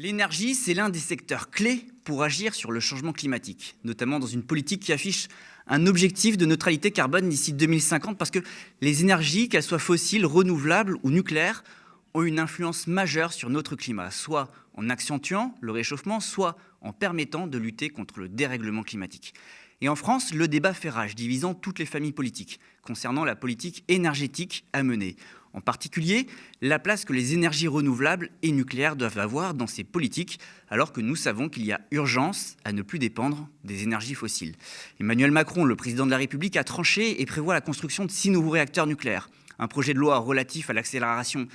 L'énergie, c'est l'un des secteurs clés pour agir sur le changement climatique, notamment dans une politique qui affiche un objectif de neutralité carbone d'ici 2050, parce que les énergies, qu'elles soient fossiles, renouvelables ou nucléaires, ont une influence majeure sur notre climat, soit en accentuant le réchauffement, soit en permettant de lutter contre le dérèglement climatique. Et en France, le débat fait rage, divisant toutes les familles politiques, concernant la politique énergétique à mener. En particulier, la place que les énergies renouvelables et nucléaires doivent avoir dans ces politiques, alors que nous savons qu'il y a urgence à ne plus dépendre des énergies fossiles. Emmanuel Macron, le président de la République, a tranché et prévoit la construction de 6 nouveaux réacteurs nucléaires. Un projet de loi relatif à l'accélération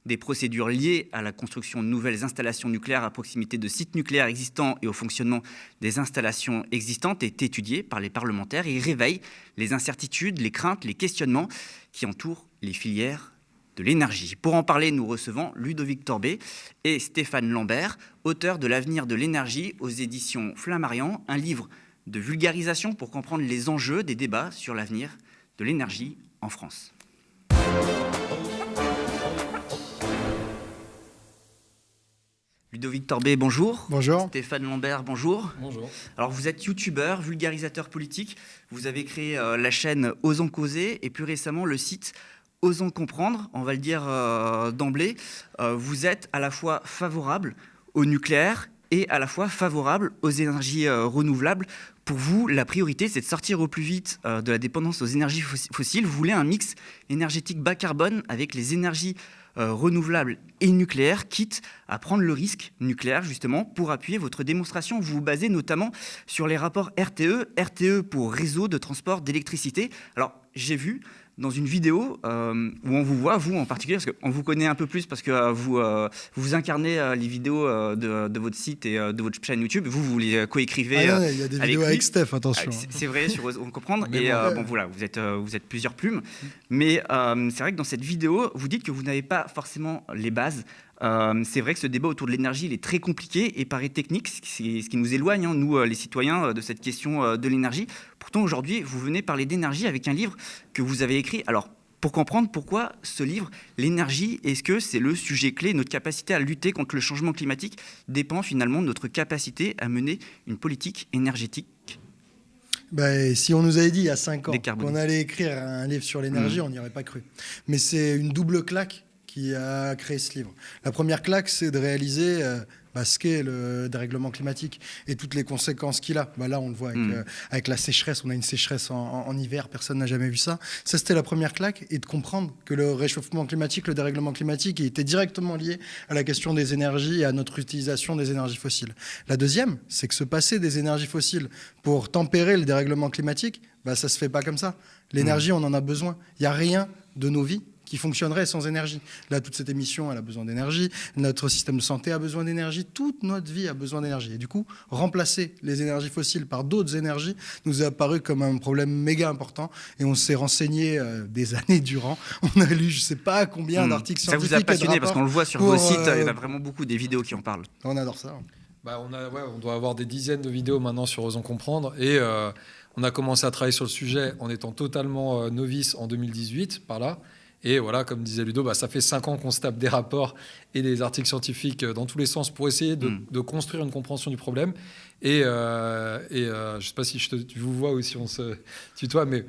des procédures liées à la construction de nouvelles installations nucléaires à proximité de sites nucléaires existants et au fonctionnement des installations existantes est étudié par les parlementaires et réveille les incertitudes, les craintes, les questionnements qui entourent les filières de l'énergie. Pour en parler, nous recevons Ludovic Torbet et Stéphane Lambert, auteurs de L'avenir de l'énergie aux éditions Flammarion, un livre de vulgarisation pour comprendre les enjeux des débats sur l'avenir de l'énergie en France. Ludovic Torbet, bonjour. Bonjour. Stéphane Lambert, bonjour. Bonjour. Alors vous êtes youtubeur, vulgarisateur politique. Vous avez créé la chaîne Osons causer et plus récemment le site Osons comprendre. On va le dire d'emblée. Vous êtes à la fois favorable au nucléaire et à la fois favorable aux énergies renouvelables. Pour vous, la priorité, c'est de sortir au plus vite de la dépendance aux énergies fossiles. Vous voulez un mix énergétique bas carbone avec les énergies renouvelables et nucléaires, quitte à prendre le risque nucléaire, justement, pour appuyer votre démonstration. Vous vous basez notamment sur les rapports RTE pour réseau de transport d'électricité. Alors, j'ai vu dans une vidéo où on vous voit, vous en particulier, parce qu'on vous connaît un peu plus, parce que vous incarnez les vidéos de votre site et de votre chaîne YouTube. Vous les coécrivez. Il y a des vidéos avec Steph, attention. C'est vrai, sur On comprendre. Et bon, voilà, vous êtes plusieurs plumes. Mais c'est vrai que dans cette vidéo, vous dites que vous n'avez pas forcément les bases. C'est vrai que ce débat autour de l'énergie, il est très compliqué et paraît technique, ce qui nous éloigne, nous, les citoyens, de cette question de l'énergie. Pourtant, aujourd'hui, vous venez parler d'énergie avec un livre que vous avez écrit. Alors, pour comprendre pourquoi ce livre, l'énergie, est-ce que c'est le sujet clé? Notre capacité à lutter contre le changement climatique dépend finalement de notre capacité à mener une politique énergétique. Si on nous avait dit il y a 5 ans qu'on allait écrire un livre sur l'énergie, on n'y aurait pas cru. Mais c'est une double claque qui a créé ce livre. La première claque, c'est de réaliser ce qu'est le dérèglement climatique et toutes les conséquences qu'il a. Là, on le voit avec la sécheresse. On a une sécheresse en hiver, personne n'a jamais vu ça. Ça, c'était la première claque, et de comprendre que le réchauffement climatique, le dérèglement climatique, il était directement lié à la question des énergies et à notre utilisation des énergies fossiles. La deuxième, c'est que se passer des énergies fossiles pour tempérer le dérèglement climatique, ça se fait pas comme ça. L'énergie, on en a besoin. Il n'y a rien de nos vies qui fonctionnerait sans énergie. Là, toute cette émission, elle a besoin d'énergie. Notre système de santé a besoin d'énergie. Toute notre vie a besoin d'énergie. Et du coup, remplacer les énergies fossiles par d'autres énergies nous est apparu comme un problème méga important. Et on s'est renseigné des années durant. On a lu, je ne sais pas combien d'articles scientifiques. Ça vous a passionné parce qu'on le voit sur vos sites. Il y a vraiment beaucoup des vidéos qui en parlent. On adore ça. On doit avoir des dizaines de vidéos maintenant sur Osons comprendre. Et on a commencé à travailler sur le sujet en étant totalement novice en 2018, par là. Et voilà, comme disait Ludo, ça fait 5 ans qu'on se tape des rapports et des articles scientifiques dans tous les sens pour essayer de construire une compréhension du problème. Et je ne sais pas si tu vous vois ou si on se tutoie, mais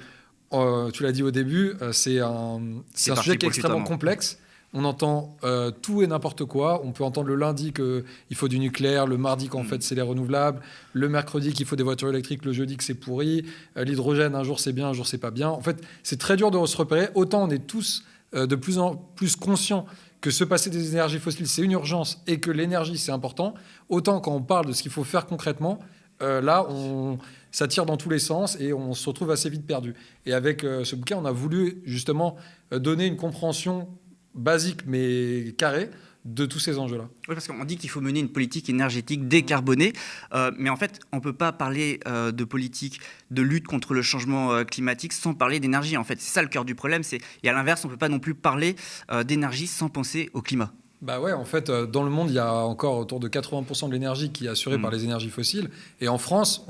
tu l'as dit au début, c'est un sujet qui est extrêmement complexe. On entend tout et n'importe quoi. On peut entendre le lundi qu'il faut du nucléaire, le mardi qu'en fait c'est les renouvelables, le mercredi qu'il faut des voitures électriques, le jeudi que c'est pourri, l'hydrogène un jour c'est bien, un jour c'est pas bien. En fait, c'est très dur de se repérer. Autant on est tous de plus en plus conscients que se passer des énergies fossiles c'est une urgence et que l'énergie c'est important, autant quand on parle de ce qu'il faut faire concrètement, ça tire dans tous les sens et on se retrouve assez vite perdu. Et avec ce bouquin, on a voulu justement donner une compréhension basique mais carré de tous ces enjeux-là. Oui, parce qu'on dit qu'il faut mener une politique énergétique décarbonée, mais en fait, on ne peut pas parler de politique de lutte contre le changement climatique sans parler d'énergie. En fait, c'est ça le cœur du problème. Et à l'inverse, on ne peut pas non plus parler d'énergie sans penser au climat. Bah ouais, en fait, dans le monde, il y a encore autour de 80% de l'énergie qui est assurée par les énergies fossiles. Et en France,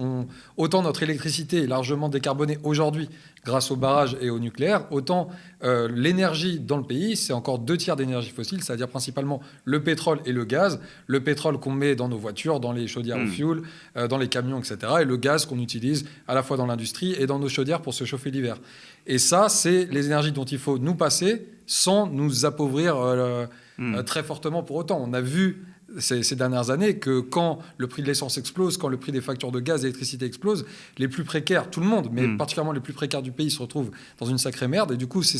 autant notre électricité est largement décarbonée aujourd'hui grâce aux barrages et au nucléaire, autant l'énergie dans le pays, c'est encore 2/3 d'énergie fossile, c'est-à-dire principalement le pétrole et le gaz. Le pétrole qu'on met dans nos voitures, dans les chaudières au fioul, dans les camions, etc. Et le gaz qu'on utilise à la fois dans l'industrie et dans nos chaudières pour se chauffer l'hiver. Et ça, c'est les énergies dont il faut nous passer sans nous appauvrir très fortement pour autant. On a vu ces dernières années que quand le prix de l'essence explose, quand le prix des factures de gaz et d'électricité explose, les plus précaires, tout le monde, mais particulièrement les plus précaires du pays, se retrouvent dans une sacrée merde. Et du coup, c'est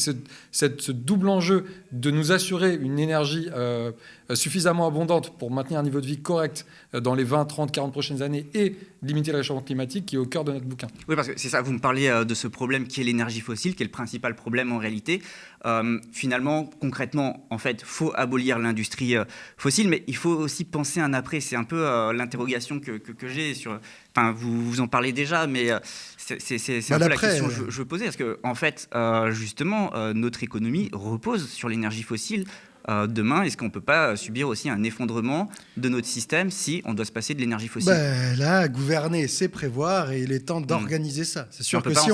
ce double enjeu de nous assurer une énergie suffisamment abondante pour maintenir un niveau de vie correct dans les 20, 30, 40 prochaines années et limiter le réchauffement climatique qui est au cœur de notre bouquin. Oui, parce que c'est ça, vous me parlez de ce problème qui est l'énergie fossile, qui est le principal problème en réalité. Finalement, concrètement, en fait, il faut abolir l'industrie fossile, mais il faut aussi penser un après. C'est un peu l'interrogation que j'ai sur... Enfin, vous en parlez déjà, mais c'est un peu la question que je veux poser. Parce que, en fait, justement, notre économie repose sur l'énergie fossile. Demain, est-ce qu'on ne peut pas subir aussi un effondrement de notre système si on doit se passer de l'énergie fossile ? Là, gouverner, c'est prévoir et il est temps d'organiser ça. C'est sûr que si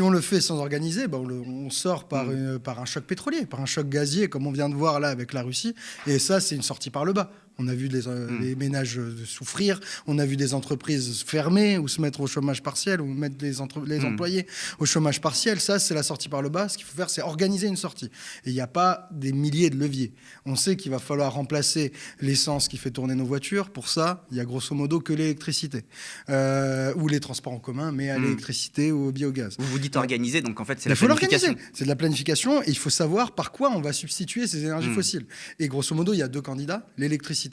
on le fait sans organiser, on sort par un choc pétrolier, par un choc gazier, comme on vient de voir là avec la Russie. Et ça, c'est une sortie par le bas. On a vu les ménages souffrir, on a vu des entreprises fermer ou se mettre au chômage partiel ou mettre les employés au chômage partiel. Ça, c'est la sortie par le bas. Ce qu'il faut faire, c'est organiser une sortie. Et il n'y a pas des milliers de leviers. On sait qu'il va falloir remplacer l'essence qui fait tourner nos voitures. Pour ça, il n'y a grosso modo que l'électricité ou les transports en commun, mais à l'électricité ou au biogaz. Vous dites organiser, donc en fait, c'est la planification. C'est de la planification et il faut savoir par quoi on va substituer ces énergies fossiles. Et grosso modo, il y a 2 candidats, l'électricité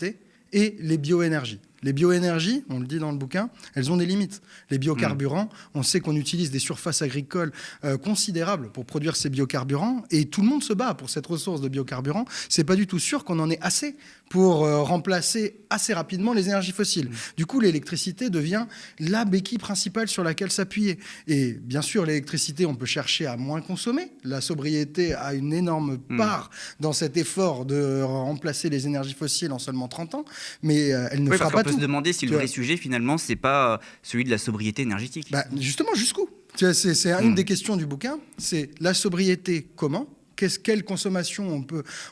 et les bioénergies. Les bioénergies, on le dit dans le bouquin, elles ont des limites. Les biocarburants, on sait qu'on utilise des surfaces agricoles considérables pour produire ces biocarburants et tout le monde se bat pour cette ressource de biocarburants. C'est pas du tout sûr qu'on en ait assez pour remplacer assez rapidement les énergies fossiles. Du coup, l'électricité devient la béquille principale sur laquelle s'appuyer. Et bien sûr, l'électricité, on peut chercher à moins consommer. La sobriété a une énorme part dans cet effort de remplacer les énergies fossiles en seulement 30 ans, mais elle ne fera pas tout. Se demander si le vrai sujet, finalement, c'est pas celui de la sobriété énergétique. Justement, jusqu'où ? C'est une des questions du bouquin. C'est la sobriété, comment ? Quelle consommation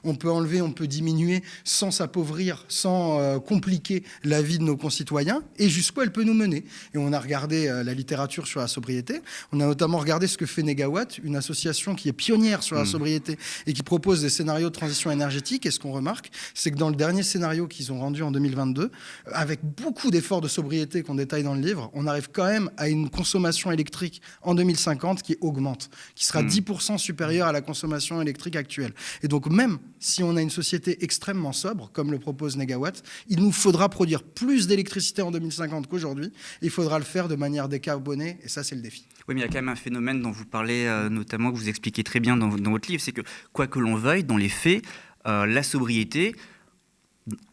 on peut enlever, on peut diminuer sans s'appauvrir, sans compliquer la vie de nos concitoyens, et jusqu'où elle peut nous mener. Et on a regardé la littérature sur la sobriété. On a notamment regardé ce que fait Negawatt, une association qui est pionnière sur la sobriété et qui propose des scénarios de transition énergétique. Et ce qu'on remarque, c'est que dans le dernier scénario qu'ils ont rendu en 2022, avec beaucoup d'efforts de sobriété qu'on détaille dans le livre, on arrive quand même à une consommation électrique en 2050 qui augmente, qui sera 10% supérieure à la consommation électrique actuelle. Et donc même si on a une société extrêmement sobre, comme le propose Negawatt, il nous faudra produire plus d'électricité en 2050 qu'aujourd'hui. Il faudra le faire de manière décarbonée, et ça, c'est le défi. Oui, mais il y a quand même un phénomène dont vous parlez, notamment, que vous expliquez très bien dans votre livre, c'est que, quoi que l'on veuille, dans les faits, la sobriété,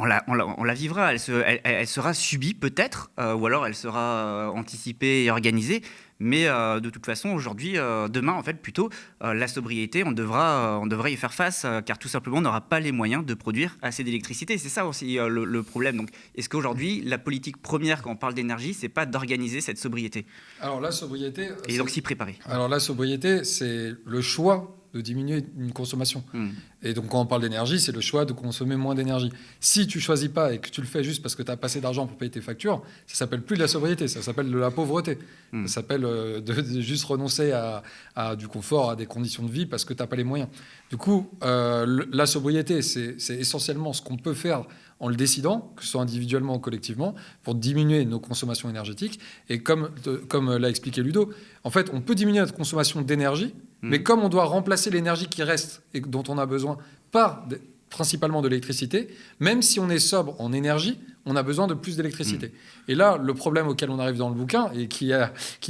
on la vivra, elle sera subie peut-être, ou alors elle sera anticipée et organisée. Mais de toute façon, aujourd'hui, demain, en fait, plutôt, la sobriété, on devra y faire face, car tout simplement, on n'aura pas les moyens de produire assez d'électricité. C'est ça aussi le problème. Donc, est-ce qu'aujourd'hui, la politique première, quand on parle d'énergie, c'est pas d'organiser cette sobriété ? Alors, la sobriété... Et donc s'y préparer. Alors, la sobriété, c'est le choix de diminuer une consommation. Et donc, quand on parle d'énergie, c'est le choix de consommer moins d'énergie. Si tu choisis pas et que tu le fais juste parce que tu as pas assez d'argent pour payer tes factures, ça s'appelle plus de la sobriété, ça s'appelle de la pauvreté. Ça s'appelle de juste renoncer à du confort, à des conditions de vie parce que tu n'as pas les moyens. Du coup, la sobriété, c'est essentiellement ce qu'on peut faire en le décidant, que ce soit individuellement ou collectivement, pour diminuer nos consommations énergétiques. Et comme l'a expliqué Ludo, en fait, on peut diminuer notre consommation d'énergie, mais comme on doit remplacer l'énergie qui reste et dont on a besoin par principalement de l'électricité, même si on est sobre en énergie, on a besoin de plus d'électricité. Et là, le problème auquel on arrive dans le bouquin, et qui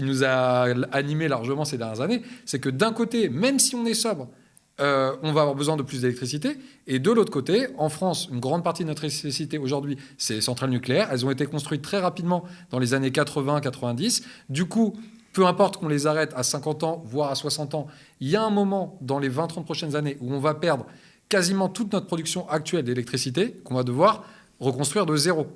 nous a animés largement ces dernières années, c'est que d'un côté, même si on est sobre, on va avoir besoin de plus d'électricité. Et de l'autre côté, en France, une grande partie de notre électricité aujourd'hui, c'est les centrales nucléaires. Elles ont été construites très rapidement dans les années 80-90. Du coup, peu importe qu'on les arrête à 50 ans, voire à 60 ans, il y a un moment dans les 20-30 prochaines années où on va perdre quasiment toute notre production actuelle d'électricité qu'on va devoir reconstruire de zéro.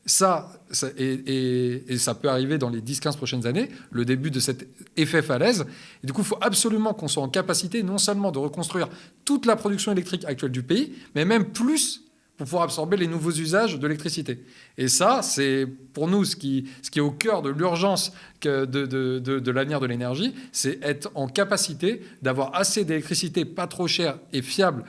Ça peut arriver dans les 10-15 prochaines années, le début de cet effet falaise. Et du coup, il faut absolument qu'on soit en capacité non seulement de reconstruire toute la production électrique actuelle du pays, mais même plus pour pouvoir absorber les nouveaux usages de l'électricité. Et ça, c'est pour nous ce qui est au cœur de l'urgence de l'avenir de l'énergie, c'est être en capacité d'avoir assez d'électricité pas trop chère et fiable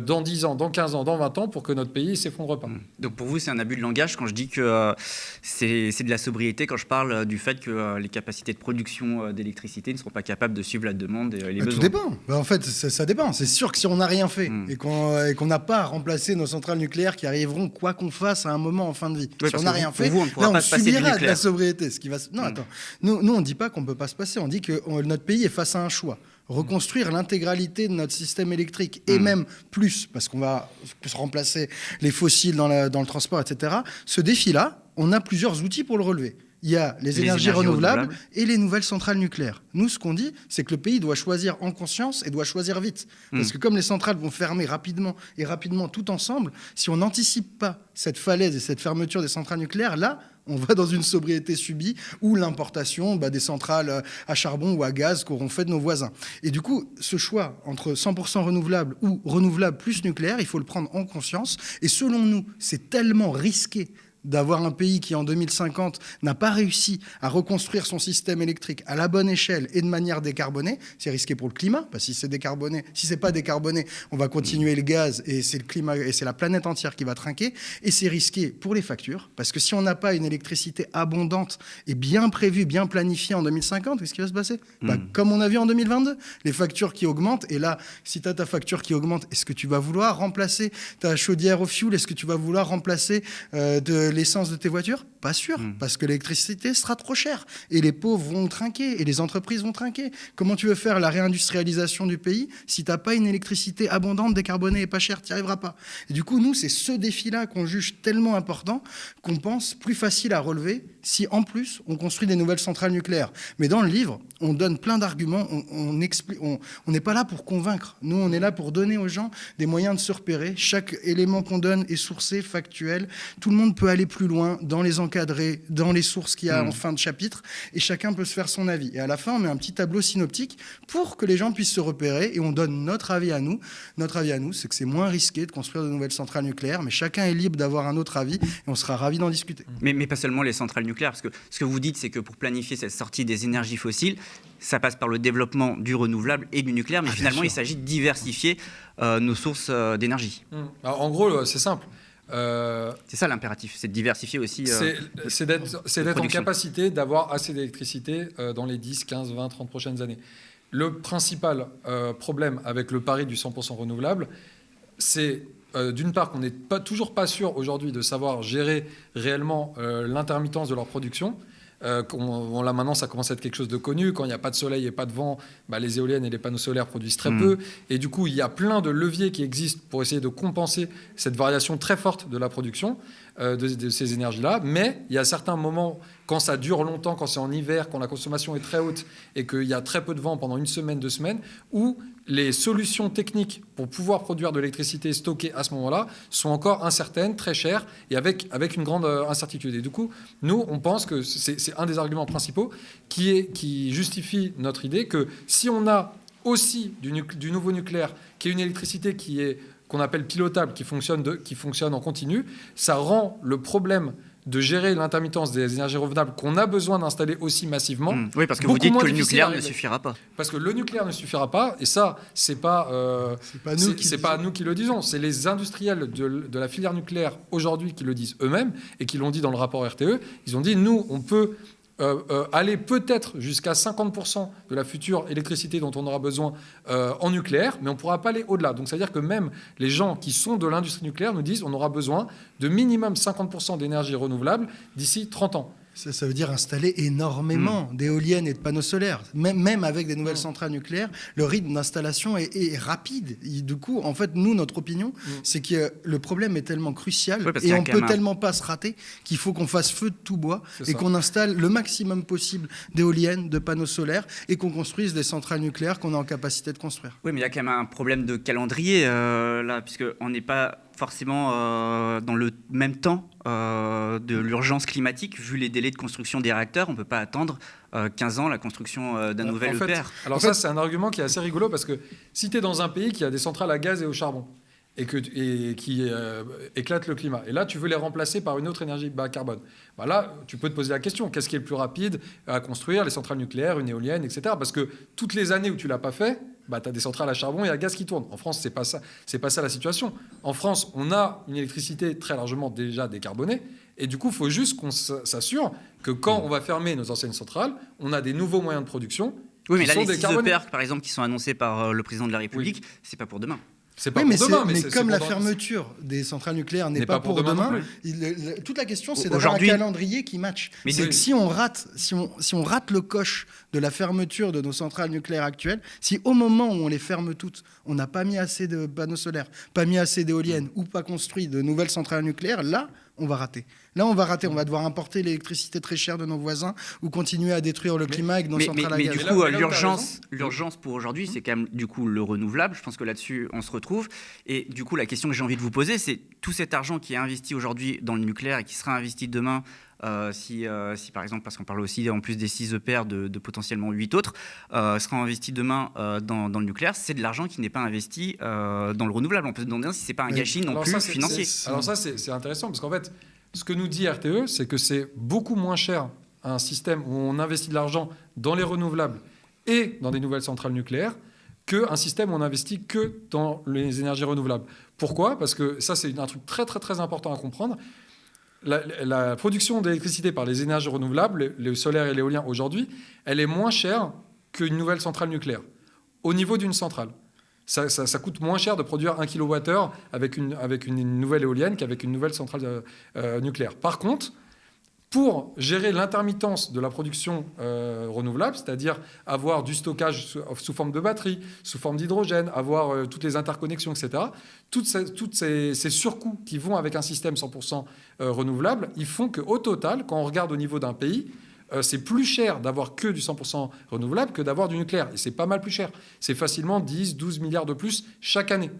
dans 10 ans, dans 15 ans, dans 20 ans, pour que notre pays ne s'effondre pas. Donc pour vous, c'est un abus de langage quand je dis que c'est de la sobriété, quand je parle du fait que les capacités de production d'électricité ne seront pas capables de suivre la demande et les besoins. Tout dépend. En fait, ça dépend. C'est sûr que si on n'a rien fait et qu'on n'a pas remplacé nos centrales nucléaires qui arriveront quoi qu'on fasse à un moment en fin de vie, si on n'a rien fait, on subira de la sobriété. Non, attends. Nous, on ne dit pas qu'on ne peut pas se passer. On dit que notre pays est face à un choix. Reconstruire l'intégralité de notre système électrique et même plus, parce qu'on va remplacer les fossiles dans le transport, etc. Ce défi-là, on a plusieurs outils pour le relever. Il y a les énergies renouvelables et les nouvelles centrales nucléaires. Nous, ce qu'on dit, c'est que le pays doit choisir en conscience et doit choisir vite. Parce que comme les centrales vont fermer rapidement tout ensemble, si on n'anticipe pas cette falaise et cette fermeture des centrales nucléaires, là, on va dans une sobriété subie ou l'importation des centrales à charbon ou à gaz qu'auront fait nos voisins. Et du coup, ce choix entre 100% renouvelable ou renouvelable plus nucléaire, il faut le prendre en conscience. Et selon nous, c'est tellement risqué d'avoir un pays qui, en 2050, n'a pas réussi à reconstruire son système électrique à la bonne échelle et de manière décarbonée. C'est risqué pour le climat, parce que si c'est pas décarboné, on va continuer le gaz et c'est le climat et c'est la planète entière qui va trinquer. Et c'est risqué pour les factures, parce que si on n'a pas une électricité abondante et bien prévue, bien planifiée en 2050, qu'est-ce qui va se passer ? Comme on a vu en 2022, les factures qui augmentent. Et là, si tu as ta facture qui augmente, est-ce que tu vas vouloir remplacer ta chaudière au fioul ? Est-ce que tu vas vouloir remplacer de l'essence de tes voitures ? Pas sûr, parce que l'électricité sera trop chère et les pauvres vont trinquer et les entreprises vont trinquer. Comment tu veux faire la réindustrialisation du pays si tu n'as pas une électricité abondante, décarbonée et pas chère ? Tu n'y arriveras pas. Et du coup, nous, c'est ce défi-là qu'on juge tellement important qu'on pense plus facile à relever si, en plus, on construit des nouvelles centrales nucléaires. Mais dans le livre, on donne plein d'arguments, on n'est pas là pour convaincre. Nous, on est là pour donner aux gens des moyens de se repérer. Chaque élément qu'on donne est sourcé, factuel. Tout le monde peut aller plus loin dans les encadrés, dans les sources qu'il y a en fin de chapitre, et chacun peut se faire son avis. Et à la fin, on met un petit tableau synoptique pour que les gens puissent se repérer, et on donne notre avis à nous. Notre avis à nous, c'est que c'est moins risqué de construire de nouvelles centrales nucléaires, mais chacun est libre d'avoir un autre avis, et on sera ravis d'en discuter. Mais pas seulement les centrales nucléaires, parce que ce que vous dites, c'est que pour planifier cette sortie des énergies fossiles, ça passe par le développement du renouvelable et du nucléaire, mais finalement, il s'agit de diversifier nos sources d'énergie. Alors, en gros, c'est simple. C'est ça l'impératif, c'est de diversifier aussi. C'est d'être en capacité d'avoir assez d'électricité dans les 10, 15, 20, 30 prochaines années. Le principal problème avec le pari du 100% renouvelable, c'est d'une part qu'on n'est toujours pas sûr aujourd'hui de savoir gérer réellement l'intermittence de leur production. Là maintenant ça commence à être quelque chose de connu. Quand il n'y a pas de soleil et pas de vent, les éoliennes et les panneaux solaires produisent très peu, et du coup il y a plein de leviers qui existent pour essayer de compenser cette variation très forte de la production de ces énergies-là. Mais il y a certains moments, quand ça dure longtemps, quand c'est en hiver, quand la consommation est très haute et qu'il y a très peu de vent pendant 1 semaine, 2 semaines, où les solutions techniques pour pouvoir produire de l'électricité stockée à ce moment-là sont encore incertaines, très chères et avec une grande incertitude. Et du coup, nous, on pense que c'est un des arguments principaux qui justifie notre idée que si on a aussi du nouveau nucléaire, qui est une électricité qu'on appelle pilotable, qui fonctionne en continu, ça rend le problème de gérer l'intermittence des énergies renouvelables qu'on a besoin d'installer aussi massivement. Oui, parce que vous dites que le nucléaire ne suffira pas. Parce que le nucléaire ne suffira pas, et ça, c'est pas nous qui le disons, c'est les industriels de la filière nucléaire aujourd'hui qui le disent eux-mêmes et qui l'ont dit dans le rapport RTE. Ils ont dit, nous, on peut aller peut-être jusqu'à 50% de la future électricité dont on aura besoin en nucléaire, mais on ne pourra pas aller au-delà. Donc, c'est-à-dire que même les gens qui sont de l'industrie nucléaire nous disent qu'on aura besoin de minimum 50% d'énergie renouvelable d'ici 30 ans. Ça veut dire installer énormément d'éoliennes et de panneaux solaires. Même avec des nouvelles centrales nucléaires, le rythme d'installation est rapide. Du coup, en fait, nous, notre opinion, c'est que le problème est tellement crucial et on peut tellement pas se rater qu'il faut qu'on fasse feu de tout bois et qu'on installe le maximum possible d'éoliennes, de panneaux solaires et qu'on construise des centrales nucléaires qu'on a en capacité de construire. Oui, mais il y a quand même un problème de calendrier là, puisqu'on n'est pas forcément dans le même temps de l'urgence climatique, vu les délais de construction des réacteurs. On ne peut pas attendre 15 ans la construction d'un nouvel EPR. Alors ça, c'est un argument qui est assez rigolo, parce que si tu es dans un pays qui a des centrales à gaz et au charbon, et qui éclate le climat, et là, tu veux les remplacer par une autre énergie bas carbone, bah là, tu peux te poser la question, qu'est-ce qui est le plus rapide à construire, les centrales nucléaires, une éolienne, etc. Parce que toutes les années où tu ne l'as pas fait, bah, tu as des centrales à charbon et à gaz qui tournent. En France, ce n'est pas ça la situation. En France, on a une électricité très largement déjà décarbonée, et du coup, il faut juste qu'on s'assure que quand on va fermer nos anciennes centrales, on a des nouveaux moyens de production. Oui, mais là, les 6 EPR, par exemple, qui sont annoncés par le président de la République, c'est pas pour demain. C'est pas pour demain, mais comme la fermeture des centrales nucléaires n'est pas pour demain, toute la question, c'est d'avoir un calendrier qui matche. C'est que si on rate le coche de la fermeture de nos centrales nucléaires actuelles, si au moment où on les ferme toutes, on n'a pas mis assez de panneaux solaires, pas mis assez d'éoliennes ou pas construit de nouvelles centrales nucléaires, là, on va rater. Là, on va rater. On va devoir importer l'électricité très chère de nos voisins ou continuer à détruire le climat avec nos centrales à gaz. Mais du coup, l'urgence pour aujourd'hui, c'est quand même du coup le renouvelable. Je pense que là-dessus, on se retrouve. Et du coup, la question que j'ai envie de vous poser, c'est tout cet argent qui est investi aujourd'hui dans le nucléaire et qui sera investi demain, si par exemple, parce qu'on parle aussi en plus des 6 EPR de potentiellement 8 autres, sera investi demain dans le nucléaire, c'est de l'argent qui n'est pas investi dans le renouvelable. On peut se demander si c'est pas un gâchis non plus financier. Alors ça, c'est intéressant, parce qu'en fait, ce que nous dit RTE, c'est que c'est beaucoup moins cher un système où on investit de l'argent dans les renouvelables et dans des nouvelles centrales nucléaires qu'un système où on investit que dans les énergies renouvelables. Pourquoi ? Parce que ça, c'est un truc très, très, très important à comprendre. La production d'électricité par les énergies renouvelables, le solaire et l'éolien aujourd'hui, elle est moins chère qu'une nouvelle centrale nucléaire, au niveau d'une centrale. Ça coûte moins cher de produire 1 kWh avec une nouvelle éolienne qu'avec une nouvelle centrale nucléaire. Par contre, pour gérer l'intermittence de la production renouvelable, c'est-à-dire avoir du stockage sous forme de batterie, sous forme d'hydrogène, avoir toutes les interconnexions, etc., toutes ces surcoûts qui vont avec un système 100% renouvelable, ils font qu'au total, quand on regarde au niveau d'un pays, c'est plus cher d'avoir que du 100% renouvelable que d'avoir du nucléaire. Et c'est pas mal plus cher. C'est facilement 10, 12 milliards de plus chaque année.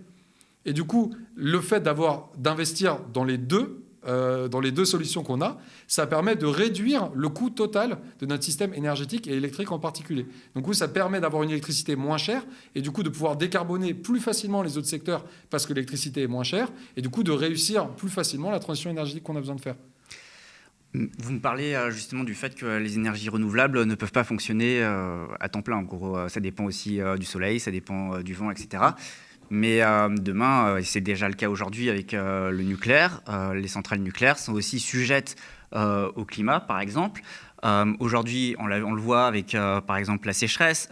Et du coup, le fait d'investir dans les deux solutions qu'on a, ça permet de réduire le coût total de notre système énergétique et électrique en particulier. Donc, ça permet d'avoir une électricité moins chère et du coup de pouvoir décarboner plus facilement les autres secteurs parce que l'électricité est moins chère et du coup de réussir plus facilement la transition énergétique qu'on a besoin de faire. Vous me parlez justement du fait que les énergies renouvelables ne peuvent pas fonctionner à temps plein. En gros, ça dépend aussi du soleil, ça dépend du vent, etc. Mais demain, et c'est déjà le cas aujourd'hui avec le nucléaire, les centrales nucléaires sont aussi sujettes au climat, par exemple. Aujourd'hui, on le voit avec, par exemple, la sécheresse.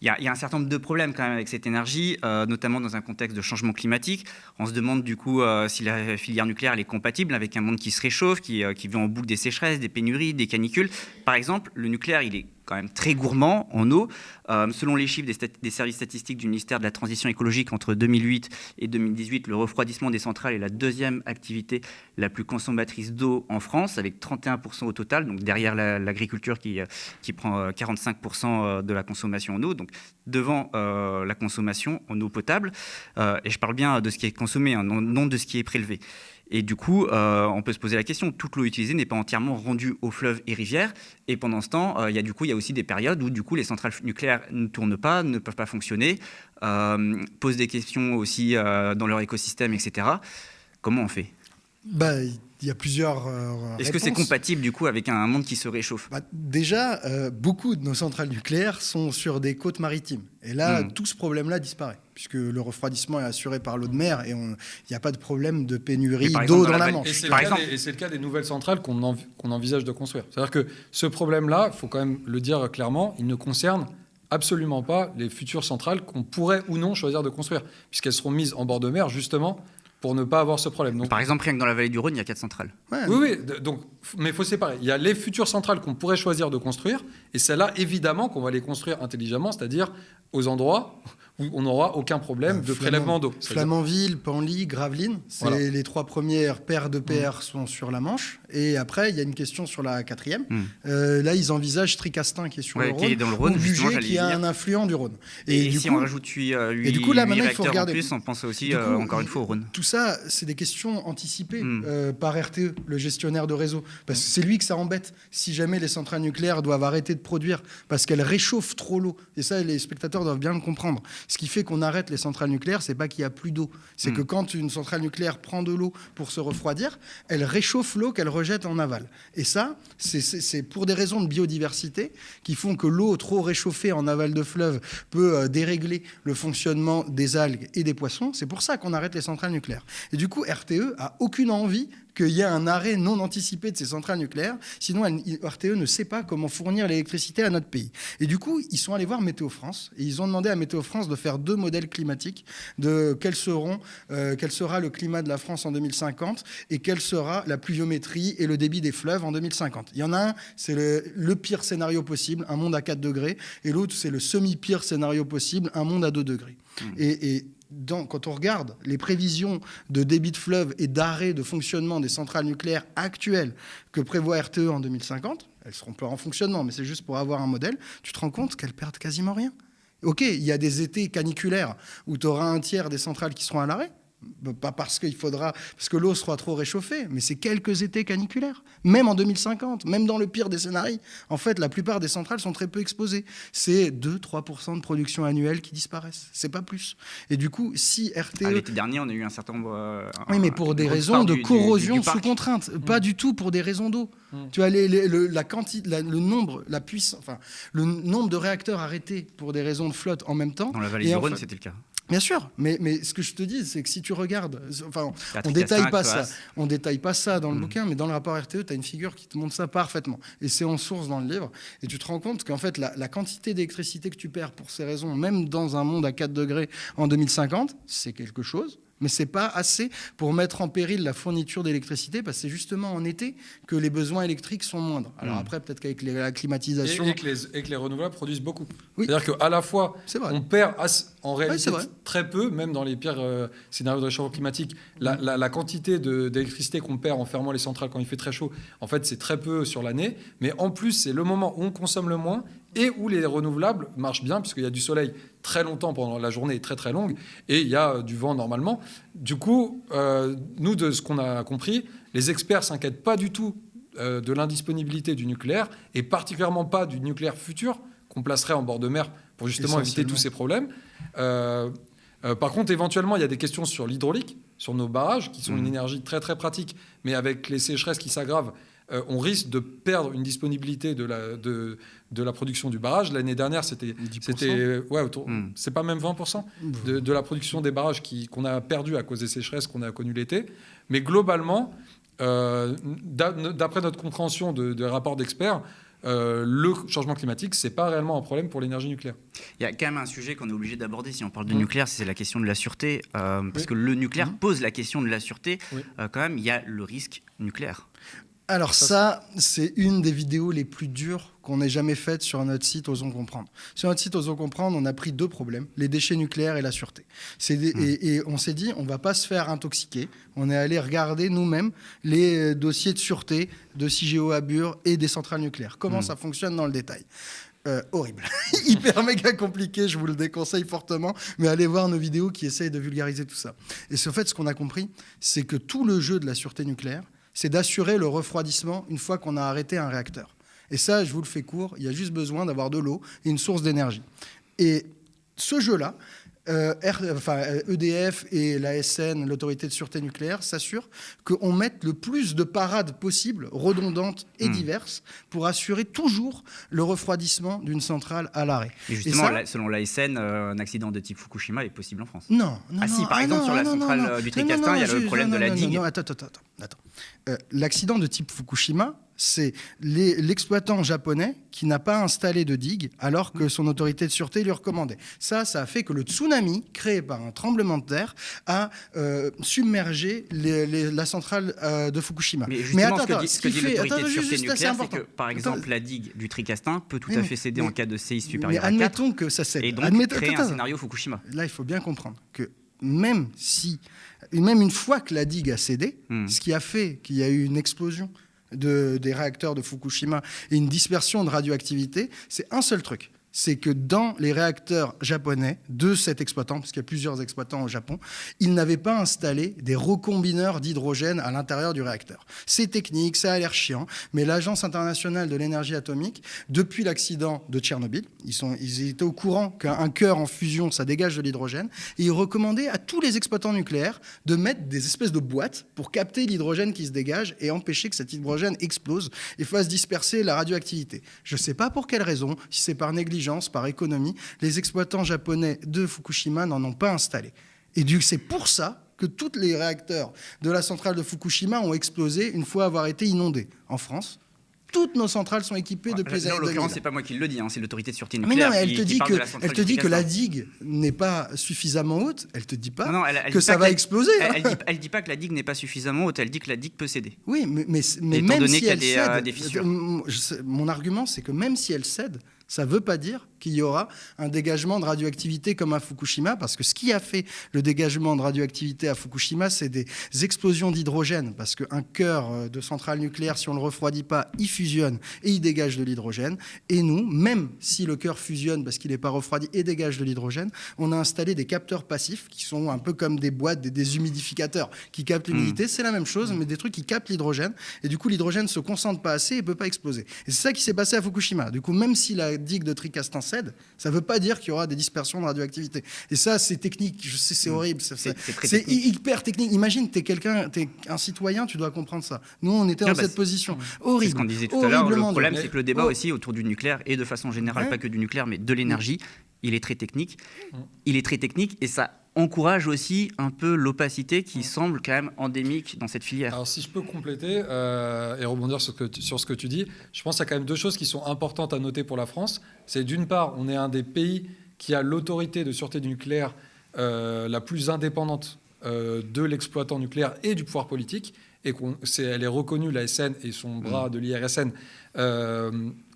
Il y a un certain nombre de problèmes quand même avec cette énergie, notamment dans un contexte de changement climatique. On se demande du coup si la filière nucléaire elle est compatible avec un monde qui se réchauffe, qui vit en boucle des sécheresses, des pénuries, des canicules. Par exemple, le nucléaire, il est quand même très gourmand en eau. Selon les chiffres des services statistiques du ministère de la Transition écologique, entre 2008 et 2018, le refroidissement des centrales est la deuxième activité la plus consommatrice d'eau en France, avec 31% au total, donc derrière l'agriculture qui prend 45% de la consommation en eau, donc devant la consommation en eau potable. Et je parle bien de ce qui est consommé, hein, non de ce qui est prélevé. Et du coup, on peut se poser la question, toute l'eau utilisée n'est pas entièrement rendue aux fleuves et rivières. Et pendant ce temps, il y a aussi des périodes où du coup, les centrales nucléaires ne tournent pas, ne peuvent pas fonctionner, posent des questions aussi dans leur écosystème, etc. Comment on fait ? Il y a plusieurs Est-ce que c'est compatible du coup avec un monde qui se réchauffe ? Déjà, beaucoup de nos centrales nucléaires sont sur des côtes maritimes. Et là, tout ce problème-là disparaît, puisque le refroidissement est assuré par l'eau de mer et il n'y a pas de problème de pénurie d'eau dans la Manche. Et c'est le cas des nouvelles centrales qu'on envisage de construire. C'est-à-dire que ce problème-là, il faut quand même le dire clairement, il ne concerne absolument pas les futures centrales qu'on pourrait ou non choisir de construire, puisqu'elles seront mises en bord de mer justement pour ne pas avoir ce problème. Donc, par exemple, rien que dans la vallée du Rhône, il y a 4 centrales. Ouais, oui, donc, mais il faut séparer. Il y a les futures centrales qu'on pourrait choisir de construire, et celles-là, évidemment, qu'on va les construire intelligemment, c'est-à-dire aux endroits où on n'aura aucun problème de prélèvement d'eau. Flamanville, Penly, Gravelines, c'est les 3 premières paires de PR sont sur la Manche. Et après, il y a une question sur la 4e. Là, ils envisagent Tricastin qui est sur le Rhône, qui est dans le Rhône, ou Bugey qui est un affluent du Rhône. Et si on rajoute 8 réacteurs en plus, on pense aussi encore une fois au Rhône. Tout ça, c'est des questions anticipées par RTE, le gestionnaire de réseau. Parce que c'est lui que ça embête si jamais les centrales nucléaires doivent arrêter de produire parce qu'elles réchauffent trop l'eau. Et ça, les spectateurs doivent bien le comprendre. Ce qui fait qu'on arrête les centrales nucléaires, c'est pas qu'il y a plus d'eau. C'est que quand une centrale nucléaire prend de l'eau pour se refroidir, elle réchauffe l'eau qu'elle rejette en aval. Et ça, c'est pour des raisons de biodiversité qui font que l'eau trop réchauffée en aval de fleuve peut dérégler le fonctionnement des algues et des poissons. C'est pour ça qu'on arrête les centrales nucléaires. Et du coup, RTE a aucune envie qu'il y ait un arrêt non anticipé de ces centrales nucléaires. Sinon, RTE ne sait pas comment fournir l'électricité à notre pays. Et du coup, ils sont allés voir Météo France et ils ont demandé à Météo France de faire 2 modèles climatiques de quel sera le climat de la France en 2050 et quelle sera la pluviométrie et le débit des fleuves en 2050. Il y en a un, c'est le pire scénario possible, un monde à 4 degrés, et l'autre, c'est le semi-pire scénario possible, un monde à 2 degrés. Quand on regarde les prévisions de débit de fleuve et d'arrêt de fonctionnement des centrales nucléaires actuelles que prévoit RTE en 2050, elles seront pas en fonctionnement, mais c'est juste pour avoir un modèle, tu te rends compte qu'elles perdent quasiment rien. Ok, il y a des étés caniculaires où tu auras un tiers des centrales qui seront à l'arrêt, pas parce que l'eau sera trop réchauffée, mais c'est quelques étés caniculaires. Même en 2050, même dans le pire des scénarios, en fait, la plupart des centrales sont très peu exposées. C'est 2-3% de production annuelle qui disparaissent. C'est pas plus. Et du coup, si RTE... l'été dernier, on a eu un certain nombre... oui, mais pour des raisons de corrosion sous contrainte, pas du tout pour des raisons d'eau. Tu as la quantité, le nombre, la puissance, enfin, le nombre de réacteurs arrêtés pour des raisons de flotte en même temps. Dans la vallée du Rhône, c'était le cas. Bien sûr, mais ce que je te dis, c'est que si tu regardes, enfin, on détaille pas ça dans le bouquin, mais dans le rapport RTE, tu as une figure qui te montre ça parfaitement. Et c'est en source dans le livre. Et tu te rends compte qu'en fait, la quantité d'électricité que tu perds pour ces raisons, même dans un monde à 4 degrés en 2050, c'est quelque chose. Mais ce n'est pas assez pour mettre en péril la fourniture d'électricité, parce que c'est justement en été que les besoins électriques sont moindres. Alors après, peut-être qu'avec la climatisation... Et que les renouvelables produisent beaucoup. Oui. C'est-à-dire qu'à la fois, on perd en réalité très peu, même dans les pires scénarios de réchauffement climatique, la quantité d'électricité qu'on perd en fermant les centrales quand il fait très chaud, en fait, c'est très peu sur l'année. Mais en plus, c'est le moment où on consomme le moins et où les renouvelables marchent bien, puisqu'il y a du soleil très longtemps pendant la journée est très très longue, et il y a du vent normalement. Du coup, nous, de ce qu'on a compris, les experts s'inquiètent pas du tout de l'indisponibilité du nucléaire, et particulièrement pas du nucléaire futur, qu'on placerait en bord de mer pour justement éviter tous ces problèmes. Par contre, éventuellement, il y a des questions sur l'hydraulique, sur nos barrages, qui sont une énergie très très pratique, mais avec les sécheresses qui s'aggravent, on risque de perdre une disponibilité de la production du barrage. L'année dernière, c'était c'est pas même 20% de la production des barrages qu'on a perdu à cause des sécheresses qu'on a connues l'été. Mais globalement, d'après notre compréhension de rapports d'experts, le changement climatique, c'est pas réellement un problème pour l'énergie nucléaire. Il y a quand même un sujet qu'on est obligé d'aborder si on parle de nucléaire, c'est la question de la sûreté, parce que le nucléaire pose la question de la sûreté. Quand même, il y a le risque nucléaire. Alors ça, c'est une des vidéos les plus dures qu'on ait jamais faites sur notre site Osons Comprendre. Sur notre site Osons Comprendre, on a pris 2 problèmes, les déchets nucléaires et la sûreté. Et on s'est dit, on va pas se faire intoxiquer. On est allé regarder nous-mêmes les dossiers de sûreté de Cigéo à Bure et des centrales nucléaires. Comment ça fonctionne dans le détail. Horrible. Hyper méga compliqué, je vous le déconseille fortement, mais allez voir nos vidéos qui essayent de vulgariser tout ça. Et en fait, ce qu'on a compris, c'est que tout le jeu de la sûreté nucléaire, c'est d'assurer le refroidissement une fois qu'on a arrêté un réacteur. Et ça, je vous le fais court, il y a juste besoin d'avoir de l'eau et une source d'énergie. Et ce jeu-là, EDF et l'ASN, l'autorité de sûreté nucléaire, s'assurent qu'on mette le plus de parades possibles, redondantes et diverses, pour assurer toujours le refroidissement d'une centrale à l'arrêt. Et justement, selon l'ASN, un accident de type Fukushima est possible en France. Non. Par exemple, sur la centrale du Tricastin, il y a le problème de la digue. Attends. L'accident de type Fukushima, c'est l'exploitant japonais qui n'a pas installé de digue alors que son autorité de sûreté lui recommandait. Ça a fait que le tsunami créé par un tremblement de terre a submergé la centrale de Fukushima. Mais attends, ce que dit l'autorité de sûreté nucléaire, c'est que, par exemple, la digue du Tricastin peut tout à fait céder en cas de séisme supérieur à 4. Admettons que ça cède. Et donc créer un scénario Fukushima. Là, il faut bien comprendre que même une fois que la digue a cédé, ce qui a fait qu'il y a eu une explosion des réacteurs de Fukushima et une dispersion de radioactivité, c'est un seul truc. C'est que dans les réacteurs japonais de cet exploitant, parce qu'il y a plusieurs exploitants au Japon, ils n'avaient pas installé des recombineurs d'hydrogène à l'intérieur du réacteur. C'est technique, ça a l'air chiant, mais l'Agence internationale de l'énergie atomique, depuis l'accident de Tchernobyl, ils étaient au courant qu'un cœur en fusion, ça dégage de l'hydrogène, et ils recommandaient à tous les exploitants nucléaires de mettre des espèces de boîtes pour capter l'hydrogène qui se dégage et empêcher que cet hydrogène explose et fasse disperser la radioactivité. Je ne sais pas pour quelle raison, si c'est par négligence, par économie, les exploitants japonais de Fukushima n'en ont pas installé. Et c'est pour ça que tous les réacteurs de la centrale de Fukushima ont explosé une fois avoir été inondés. En France, toutes nos centrales sont équipées depuis les années 2000. En l'occurrence, c'est pas moi qui le dis, c'est l'autorité de sûreté nucléaire. Mais non, elle te dit que la digue n'est pas suffisamment haute. Elle te dit pas que ça va exploser. Elle dit pas que la digue n'est pas suffisamment haute. Elle dit que la digue peut céder. Oui, mais même si elle cède, des fissures. Mon argument, c'est que même si elle cède, ça ne veut pas dire qu'il y aura un dégagement de radioactivité comme à Fukushima, parce que ce qui a fait le dégagement de radioactivité à Fukushima, c'est des explosions d'hydrogène, parce qu'un cœur de centrale nucléaire, si on ne le refroidit pas, il fusionne et il dégage de l'hydrogène. Et nous, même si le cœur fusionne parce qu'il n'est pas refroidi et dégage de l'hydrogène, on a installé des capteurs passifs qui sont un peu comme des boîtes, des humidificateurs qui captent l'humidité. C'est la même chose, mais des trucs qui captent l'hydrogène. Et du coup, l'hydrogène ne se concentre pas assez et ne peut pas exploser. Et c'est ça qui s'est passé à Fukushima. Du coup, même si la digue de Tricastin cède, ça ne veut pas dire qu'il y aura des dispersions de radioactivité. Et ça, c'est technique. Je sais, c'est horrible. C'est hyper technique. Imagine, t'es un citoyen, tu dois comprendre ça. Nous, on était dans cette position. Horrible. C'est ce qu'on disait tout à l'heure. Le problème, c'est que le débat aussi autour du nucléaire, et de façon générale, pas que du nucléaire, mais de l'énergie, il est très technique. Il est très technique et ça encourage aussi un peu l'opacité qui semble quand même endémique dans cette filière. Alors si je peux compléter et rebondir sur ce que tu dis, je pense qu'il y a quand même deux choses qui sont importantes à noter pour la France. C'est d'une part, on est un des pays qui a l'autorité de sûreté du nucléaire la plus indépendante de l'exploitant nucléaire et du pouvoir politique, et elle est reconnue, la SN et son bras de l'IRSN,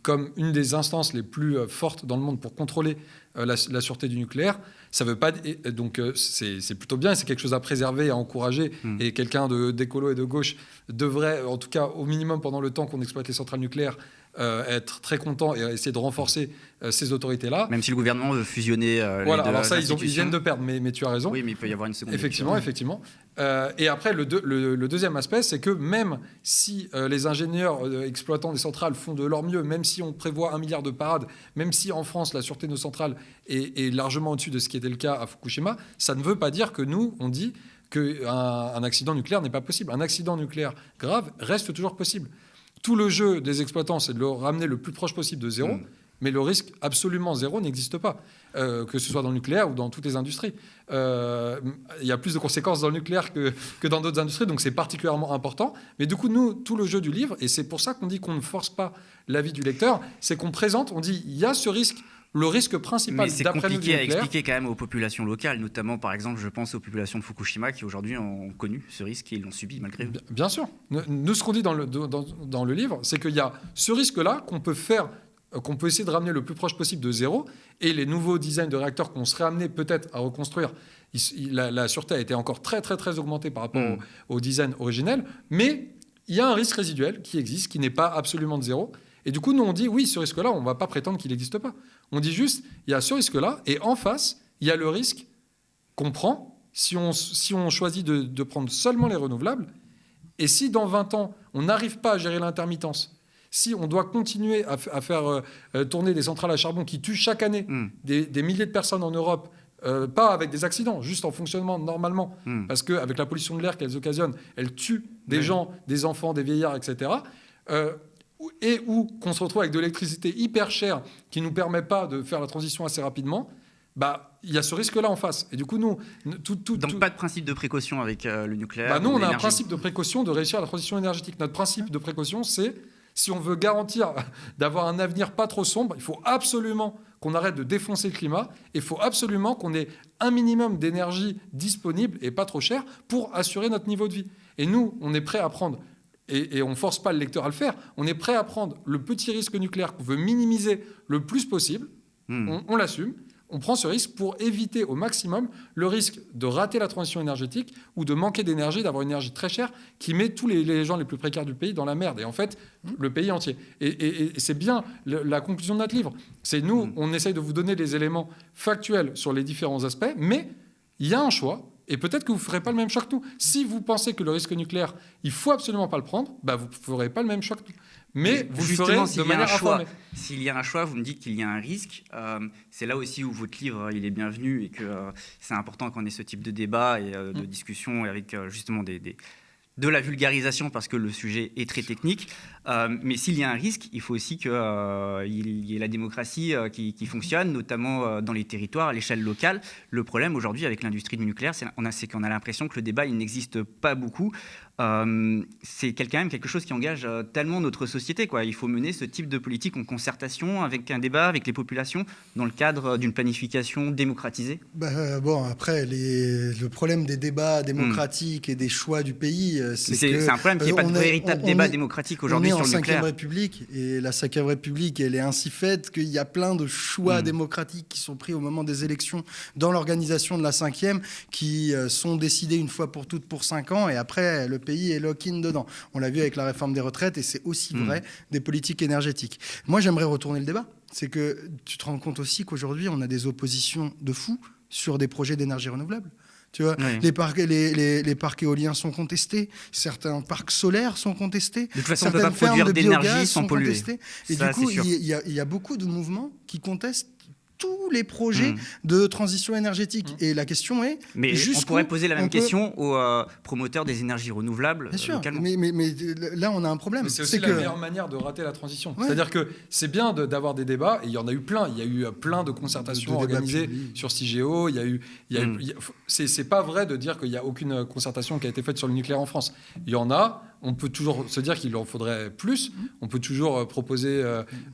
comme une des instances les plus fortes dans le monde pour contrôler la sûreté du nucléaire. Ça veut pas, donc c'est plutôt bien, c'est quelque chose à préserver, à encourager, et quelqu'un d'écolo et de gauche devrait, en tout cas au minimum pendant le temps qu'on exploite les centrales nucléaires, être très content et essayer de renforcer ces autorités-là. Même si le gouvernement veut fusionner voilà, alors ça, ils viennent de perdre, mais tu as raison. Oui, mais il peut y avoir une seconde. Effectivement. Et après, le deuxième aspect, c'est que même si les ingénieurs exploitants des centrales font de leur mieux, même si on prévoit 1 milliard de parades, même si en France, la sûreté de nos centrales est largement au-dessus de ce qui était le cas à Fukushima, ça ne veut pas dire que nous, on dit qu'un accident nucléaire n'est pas possible. Un accident nucléaire grave reste toujours possible. Tout le jeu des exploitants, c'est de le ramener le plus proche possible de zéro, mais le risque absolument zéro n'existe pas, que ce soit dans le nucléaire ou dans toutes les industries. Il y a plus de conséquences dans le nucléaire que dans d'autres industries, donc c'est particulièrement important. Mais du coup, nous, tout le jeu du livre, et c'est pour ça qu'on dit qu'on ne force pas l'avis du lecteur, c'est qu'on présente, on dit, il y a ce risque. Le risque principal, mais c'est compliqué à expliquer quand même aux populations locales, notamment par exemple, je pense aux populations de Fukushima qui aujourd'hui ont connu ce risque et l'ont subi malgré eux. Bien sûr. Nous, ce qu'on dit dans le livre, c'est qu'il y a ce risque-là qu'on peut essayer de ramener le plus proche possible de zéro, et les nouveaux designs de réacteurs qu'on serait amené peut-être à reconstruire, la sûreté a été encore très très très augmentée par rapport au design originel, mais il y a un risque résiduel qui existe, qui n'est pas absolument de zéro. Et du coup, nous, on dit, oui, ce risque-là, on ne va pas prétendre qu'il n'existe pas. On dit juste, il y a ce risque-là, et en face, il y a le risque qu'on prend si on choisit de prendre seulement les renouvelables. Et si dans 20 ans, on n'arrive pas à gérer l'intermittence, si on doit continuer à faire tourner des centrales à charbon qui tuent chaque année des milliers de personnes en Europe, pas avec des accidents, juste en fonctionnement normalement, parce qu'avec la pollution de l'air qu'elles occasionnent, elles tuent des gens, des enfants, des vieillards, etc., et où qu'on se retrouve avec de l'électricité hyper chère qui ne nous permet pas de faire la transition assez rapidement, il y a ce risque-là en face. Et du coup, nous... Donc pas de principe de précaution avec le nucléaire. Nous, on a un principe de précaution de réussir la transition énergétique. Notre principe de précaution, c'est Si on veut garantir d'avoir un avenir pas trop sombre, il faut absolument qu'on arrête de défoncer le climat. Et il faut absolument qu'on ait un minimum d'énergie disponible et pas trop cher pour assurer notre niveau de vie. Et nous, on est prêt à prendre, et on ne force pas le lecteur à le faire, on est prêt à prendre le petit risque nucléaire qu'on veut minimiser le plus possible. On l'assume. On prend ce risque pour éviter au maximum le risque de rater la transition énergétique ou de manquer d'énergie, d'avoir une énergie très chère qui met tous les gens les plus précaires du pays dans la merde. Et en fait, le pays entier. Et c'est bien la conclusion de notre livre. C'est nous, on essaye de vous donner des éléments factuels sur les différents aspects, mais il y a un choix. Et peut-être que vous ne ferez pas le même choix que nous. Si vous pensez que le risque nucléaire, il ne faut absolument pas le prendre, bah vous ne ferez pas le même choix que nous. Mais vous le ferez de manière informée. S'il y a un choix, vous me dites qu'il y a un risque. C'est là aussi où votre livre il est bienvenu et que c'est important qu'on ait ce type de débat et de discussion avec justement de la vulgarisation parce que le sujet est très technique. Mais s'il y a un risque, il faut aussi qu'il y ait la démocratie qui fonctionne, notamment dans les territoires, à l'échelle locale. Le problème aujourd'hui avec l'industrie du nucléaire, c'est qu'on a l'impression que le débat il n'existe pas beaucoup. C'est quand même quelque chose qui engage tellement notre société, quoi. Il faut mener ce type de politique en concertation, avec un débat avec les populations, dans le cadre d'une planification démocratisée. Bon, après, le problème des débats démocratiques et des choix du pays, c'est un problème qu'il n'y ait pas de véritable débat démocratique aujourd'hui sur le nucléaire. On est en 5e République, et la 5e République, elle est ainsi faite qu'il y a plein de choix démocratiques qui sont pris au moment des élections dans l'organisation de la 5e, qui sont décidés une fois pour toutes pour 5 ans, et après, le pays est lock-in dedans. On l'a vu avec la réforme des retraites et c'est aussi vrai des politiques énergétiques. Moi, j'aimerais retourner le débat. C'est que tu te rends compte aussi qu'aujourd'hui, on a des oppositions de fous sur des projets d'énergie renouvelable. Tu vois, les parcs éoliens sont contestés, certains parcs solaires sont contestés, de toute façon, on ne peut pas produire d'énergie sans polluer. Et du coup, il y a beaucoup de mouvements qui contestent tous les projets de transition énergétique. Et la question est... Mais on pourrait poser la même question aux promoteurs des énergies renouvelables. Bien sûr, mais là, on a un problème. Mais c'est aussi la meilleure manière de rater la transition. Ouais. C'est-à-dire que c'est bien d'avoir des débats, et il y en a eu plein. Il y a eu plein de concertations organisées sur CIGEO. C'est pas vrai de dire qu'il n'y a aucune concertation qui a été faite sur le nucléaire en France. Il y en a. On peut toujours se dire qu'il en faudrait plus. On peut toujours proposer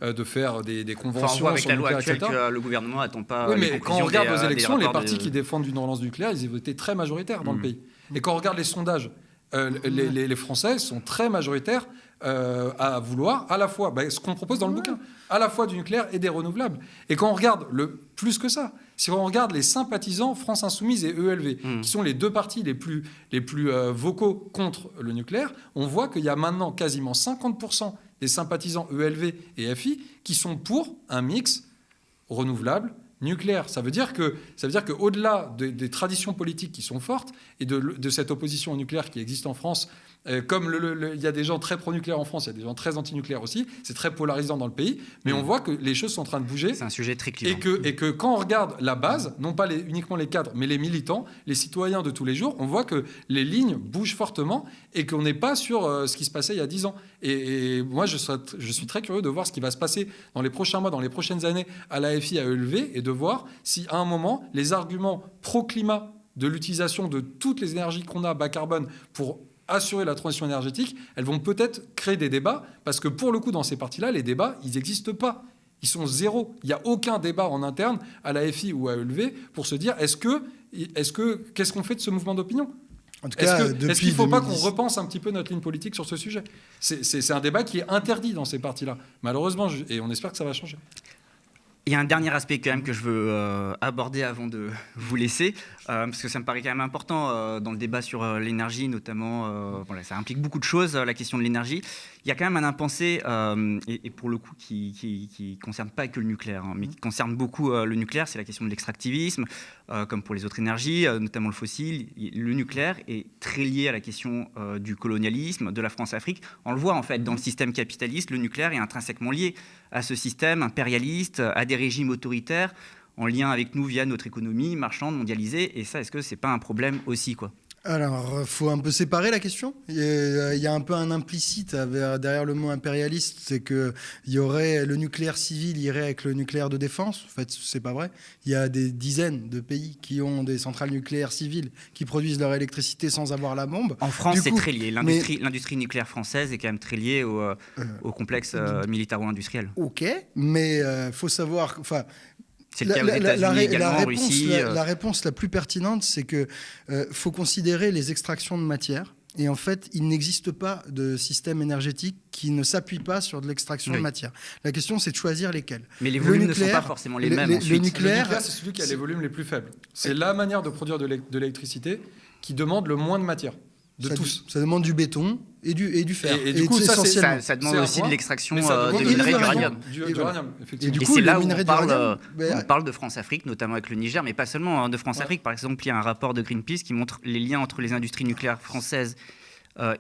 de faire des conventions avec sur la le loi nucléaire, actuelle que le gouvernement n'attend pas. Oui, mais quand on regarde aux élections, les partis qui défendent une relance nucléaire, ils ont été très majoritaires dans le pays. Et quand on regarde les sondages, les Français sont très majoritaires à vouloir à la fois, ce qu'on propose dans le bouquin, à la fois du nucléaire et des renouvelables. Et quand on regarde plus que ça, si on regarde les sympathisants France Insoumise et ELV, qui sont les deux partis les plus vocaux contre le nucléaire, on voit qu'il y a maintenant quasiment 50% des sympathisants ELV et FI qui sont pour un mix renouvelable, nucléaire. Ça veut dire qu'au-delà des traditions politiques qui sont fortes et de cette opposition au nucléaire qui existe en France, comme il y a des gens très pro-nucléaires en France, il y a des gens très anti-nucléaires aussi, c'est très polarisant dans le pays, mais on voit que les choses sont en train de bouger. C'est un sujet très clivant. Et que quand on regarde la base, non pas uniquement les cadres, mais les militants, les citoyens de tous les jours, on voit que les lignes bougent fortement et qu'on n'est pas sur ce qui se passait il y a 10 ans. Et moi, je suis très curieux de voir ce qui va se passer dans les prochains mois, dans les prochaines années à l'AFI, à ELV, et de voir si à un moment, les arguments pro-climat de l'utilisation de toutes les énergies qu'on a bas carbone pour assurer la transition énergétique, elles vont peut-être créer des débats, parce que pour le coup, dans ces partis-là, les débats, ils n'existent pas. Ils sont zéro. Il n'y a aucun débat en interne à l'AFI ou à ELV pour se dire qu'est-ce qu'on fait de ce mouvement d'opinion ? En tout cas, est-ce qu'il ne faut pas qu'on repense un petit peu notre ligne politique sur ce sujet ? C'est un débat qui est interdit dans ces partis-là, malheureusement, et on espère que ça va changer. Il y a un dernier aspect quand même que je veux aborder avant de vous laisser, parce que ça me paraît quand même important dans le débat sur l'énergie, notamment, ça implique beaucoup de choses, la question de l'énergie. Il y a quand même un impensé, et pour le coup qui concerne pas que le nucléaire, mais qui concerne beaucoup le nucléaire, c'est la question de l'extractivisme, comme pour les autres énergies, notamment le fossile. Le nucléaire est très lié à la question du colonialisme, de la France-Afrique. On le voit en fait dans le système capitaliste, le nucléaire est intrinsèquement lié à ce système impérialiste, à des régimes autoritaires, en lien avec nous via notre économie marchande, mondialisée. Et ça, est-ce que c'est pas un problème aussi, quoi ? Alors, il faut un peu séparer la question. Il y a un peu un implicite derrière le mot impérialiste, c'est que le nucléaire civil irait avec le nucléaire de défense. En fait, c'est pas vrai. Il y a des dizaines de pays qui ont des centrales nucléaires civiles qui produisent leur électricité sans avoir la bombe. En France, c'est très lié. L'industrie nucléaire française est quand même très liée au complexe militaro-industriel. Ok, mais faut savoir... C'est le cas aux États-Unis également, en Russie. La réponse la plus pertinente, c'est que faut considérer les extractions de matière. Et en fait, il n'existe pas de système énergétique qui ne s'appuie pas sur de l'extraction de matière. La question, c'est de choisir lesquels. Mais les volumes ne sont pas forcément les mêmes ensuite. Le nucléaire, c'est celui qui a les volumes les plus faibles. C'est la manière de produire de l'électricité qui demande le moins de matière. Ça demande du béton et du fer. Et du coup, ça demande aussi de l'extraction de minerais d'uranium. Et du coup, c'est là où on parle de France-Afrique, notamment avec le Niger, mais pas seulement de France-Afrique. Par exemple, il y a un rapport de Greenpeace qui montre les liens entre les industries nucléaires françaises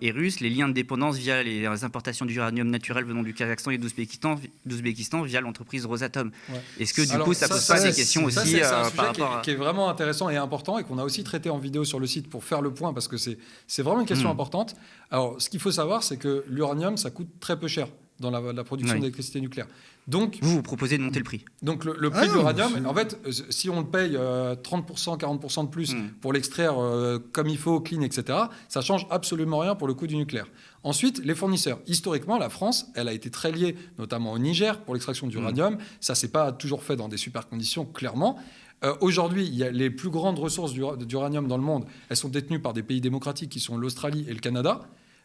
et russes, les liens de dépendance via les importations d'uranium naturel venant du Kazakhstan et d'Ouzbékistan via l'entreprise Rosatom. Est-ce que du coup, ça pose pas des questions aussi par rapport qui est vraiment intéressant et important et qu'on a aussi traité en vidéo sur le site pour faire le point parce que c'est vraiment une question importante. Alors, ce qu'il faut savoir, c'est que l'uranium, ça coûte très peu cher dans la production d'électricité nucléaire. Donc, vous proposez de monter le prix. Donc le prix de l'uranium, en fait, si on le paye 30%, 40% de plus pour l'extraire comme il faut, clean, etc., ça change absolument rien pour le coût du nucléaire. Ensuite, les fournisseurs. Historiquement, la France, elle a été très liée, notamment au Niger, pour l'extraction d'uranium. Ça ne s'est pas toujours fait dans des super conditions, clairement. Aujourd'hui, les plus grandes ressources d'uranium dans le monde, elles sont détenues par des pays démocratiques qui sont l'Australie et le Canada.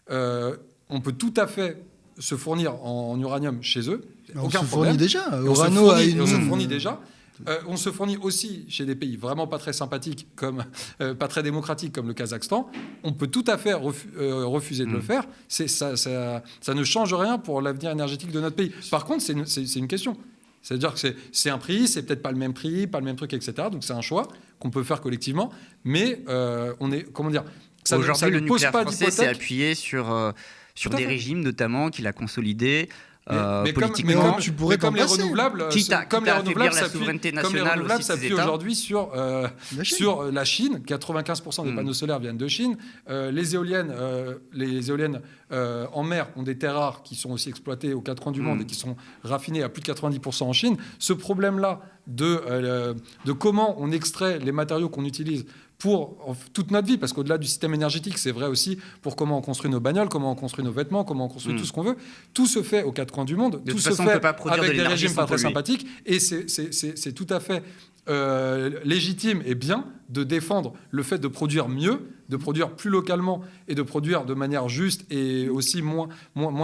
On peut tout à fait se fournir en uranium chez eux. Aucun problème. On se fournit déjà. On se fournit aussi chez des pays vraiment pas très sympathiques, pas très démocratiques comme le Kazakhstan. On peut tout à fait refuser de le faire. Ça ne change rien pour l'avenir énergétique de notre pays. Par contre, c'est une question. C'est-à-dire que c'est un prix, c'est peut-être pas le même prix, pas le même truc, etc. Donc c'est un choix qu'on peut faire collectivement. Mais on est, comment dire, aujourd'hui, le nucléaire français s'est appuyé sur des régimes notamment qu'il a consolidés politiquement. Comme les renouvelables, la souveraineté nationale aussi s'appuient aujourd'hui sur la Chine. 95% des panneaux solaires viennent de Chine. Les éoliennes en mer ont des terres rares qui sont aussi exploitées aux quatre coins du monde et qui sont raffinées à plus de 90% en Chine. Ce problème-là de comment on extrait les matériaux qu'on utilise pour toute notre vie, parce qu'au-delà du système énergétique, c'est vrai aussi pour comment on construit nos bagnoles, comment on construit nos vêtements, comment on construit tout ce qu'on veut. Tout se fait aux quatre coins du monde, tout se fait avec des régimes pas très sympathiques, et c'est tout à fait légitime et bien de défendre le fait de produire mieux, de produire plus localement et de produire de manière juste et aussi moins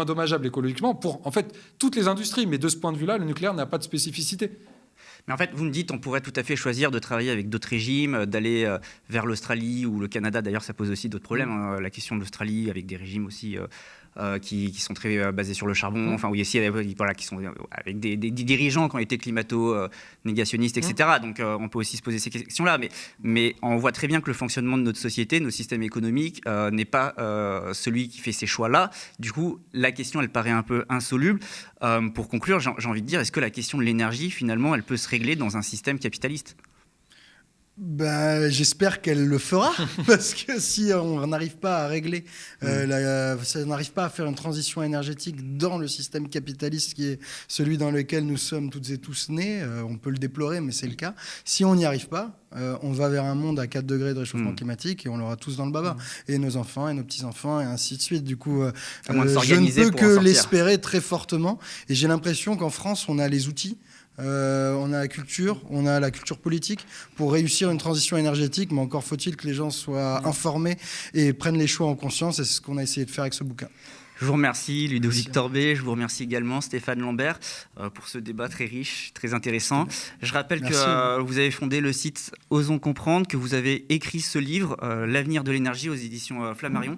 dommageable écologiquement pour en fait toutes les industries. Mais de ce point de vue-là, le nucléaire n'a pas de spécificité. Mais en fait, vous me dites, on pourrait tout à fait choisir de travailler avec d'autres régimes, d'aller vers l'Australie ou le Canada. D'ailleurs, ça pose aussi d'autres problèmes. La question de l'Australie, avec des régimes aussi qui sont très basés sur le charbon, enfin, oui, aussi, voilà, qui sont avec des dirigeants qui ont été climato-négationnistes, etc. Donc, on peut aussi se poser ces questions-là. Mais on voit très bien que le fonctionnement de notre société, nos systèmes économiques, n'est pas celui qui fait ces choix-là. Du coup, la question, elle paraît un peu insoluble. Pour conclure, j'ai envie de dire, est-ce que la question de l'énergie, finalement, elle peut se régler dans un système capitaliste ? J'espère qu'elle le fera, parce que si on n'arrive pas à régler, si on n'arrive pas à faire une transition énergétique dans le système capitaliste qui est celui dans lequel nous sommes toutes et tous nés, on peut le déplorer, mais c'est le cas. Si on n'y arrive pas, on va vers un monde à 4 degrés de réchauffement climatique et on l'aura tous dans le baba. Et nos enfants et nos petits-enfants et ainsi de suite. Du coup, je ne peux que l'espérer très fortement. Et j'ai l'impression qu'en France, on a les outils. On a la culture, on a la culture politique pour réussir une transition énergétique, mais encore faut-il que les gens soient informés et prennent les choix en conscience, et c'est ce qu'on a essayé de faire avec ce bouquin. Je vous remercie Ludovic Torbet, je vous remercie également Stéphane Lambert pour ce débat très riche, très intéressant. Je rappelle que vous avez fondé le site Osons comprendre, que vous avez écrit ce livre, L'avenir de l'énergie aux éditions Flammarion.